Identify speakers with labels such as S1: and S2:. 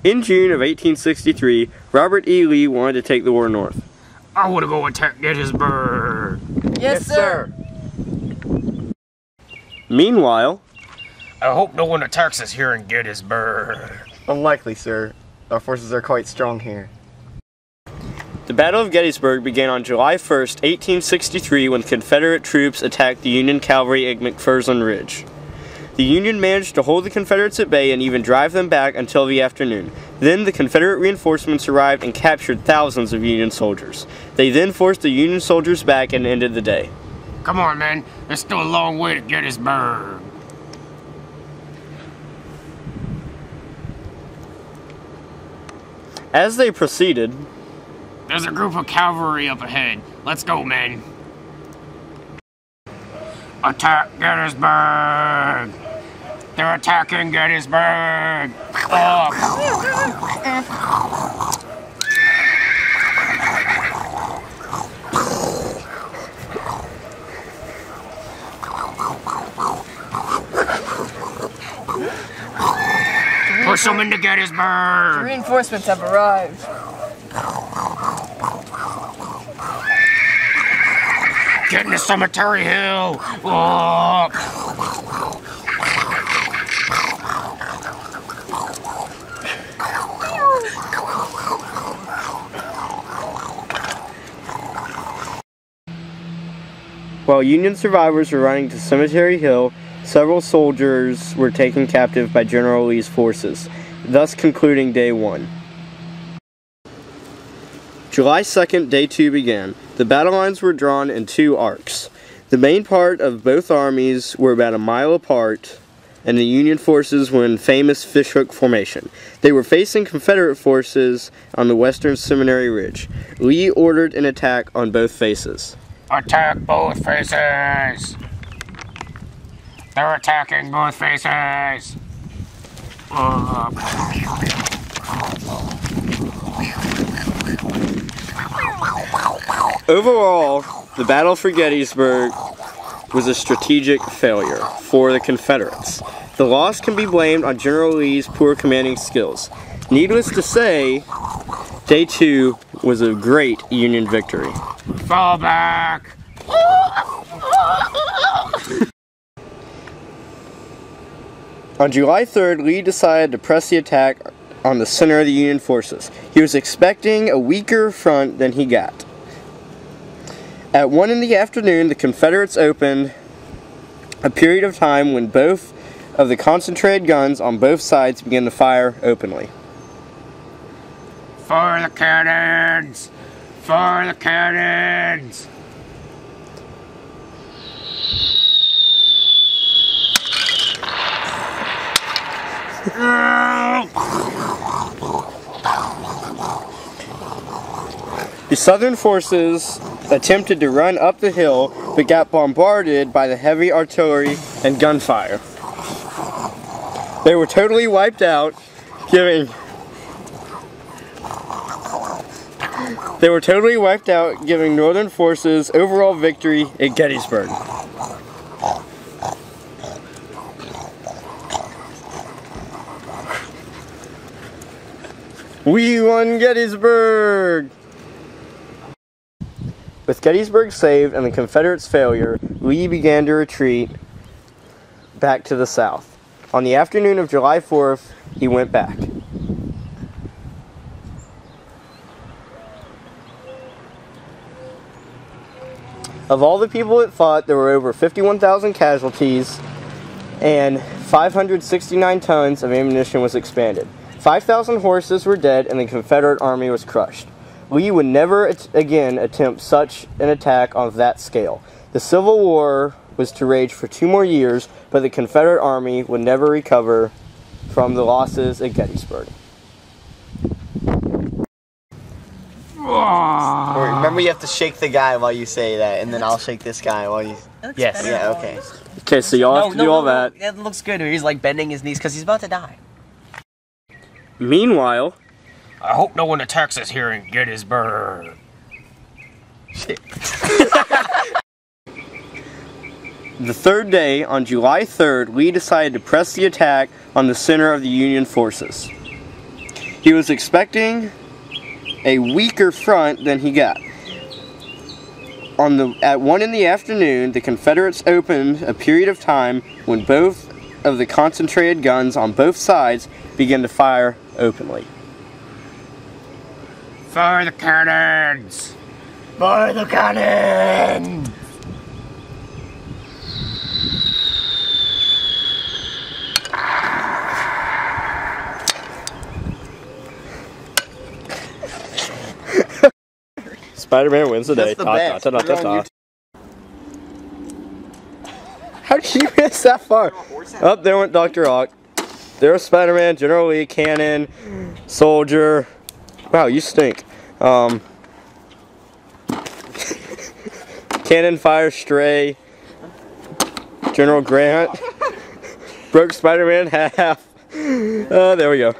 S1: In June of 1863, Robert E. Lee wanted to take the war north.
S2: I want to go attack Gettysburg.
S3: Yes, sir.
S1: Meanwhile,
S2: I hope no one attacks us here in Gettysburg.
S3: Unlikely, sir. Our forces are quite strong here.
S1: the Battle of Gettysburg began on July 1st, 1863, when Confederate troops attacked the Union cavalry at McPherson Ridge. The Union managed to hold the Confederates at bay and even drive them back until the afternoon. Then the Confederate reinforcements arrived and captured thousands of Union soldiers. They then forced the Union soldiers back and ended the day.
S2: Come on, man. There's still a long way to Gettysburg.
S1: As they proceeded,
S2: there's a group of cavalry up ahead. Let's go, men. Attack Gettysburg! They're attacking Gettysburg! Push them into Gettysburg!
S4: Reinforcements have arrived.
S2: Get in the cemetery hill! Oh.
S1: While Union survivors were running to Cemetery Hill, several soldiers were taken captive by General Lee's forces, thus concluding Day 1. July 2nd, Day 2 began. The battle lines were drawn in two arcs. The main part of both armies were about a mile apart, and the Union forces were in famous fishhook formation. They were facing Confederate forces on the western Seminary Ridge. Lee ordered an attack on both faces.
S2: Attack both faces! They're attacking both faces!
S1: Overall, the battle for Gettysburg was a strategic failure for the Confederates. The loss can be blamed on General Lee's poor commanding skills. Needless to say, Day 2 was a great Union victory.
S2: Fall back!
S1: On July 3rd, Lee decided to press the attack on the center of the Union forces. He was expecting a weaker front than he got. At 1 in the afternoon, the Confederates opened a period of time when both of the concentrated guns on both sides began to fire openly.
S2: For the cannons! For the cannons!
S1: The Southern forces attempted to run up the hill, but got bombarded by the heavy artillery and gunfire. They were totally wiped out, giving Northern forces overall victory at Gettysburg. We won Gettysburg! With Gettysburg saved and the Confederates' failure, Lee began to retreat back to the south. On the afternoon of July 4th, he went back. Of all the people that fought, there were over 51,000 casualties, and 569 tons of ammunition was expended. 5,000 horses were dead, and the Confederate army was crushed. Lee would never again attempt such an attack on that scale. The Civil War was to rage for 2 more years, but the Confederate army would never recover from the losses at Gettysburg.
S3: Remember, you have to shake the guy while you say that, and then I'll shake this guy while you...
S4: Yes.
S3: Yeah, okay.
S1: Okay, so y'all have to do all that.
S4: That looks good. He's like bending his knees because he's about to die.
S1: Meanwhile,
S2: I hope no one attacks us here in Gettysburg.
S1: the third day, on July 3rd, Lee decided to press the attack on the center of the Union forces. He was expecting a weaker front than he got. At 1 in the afternoon, the Confederates opened a period of time when both of the concentrated guns on both sides began to fire openly.
S2: For the cannons!
S4: For the cannon!
S1: Spider-Man wins the day.
S3: That's the best.
S1: Ta, ta, ta, ta,
S3: Put it on
S1: ta. How did you miss that far? Oh, there went Dr. Ock. There was Spider-Man, General Lee, Cannon, Soldier. Wow, you stink. Cannon fires Stray. General Grant. Broke Spider-Man in half. There we go.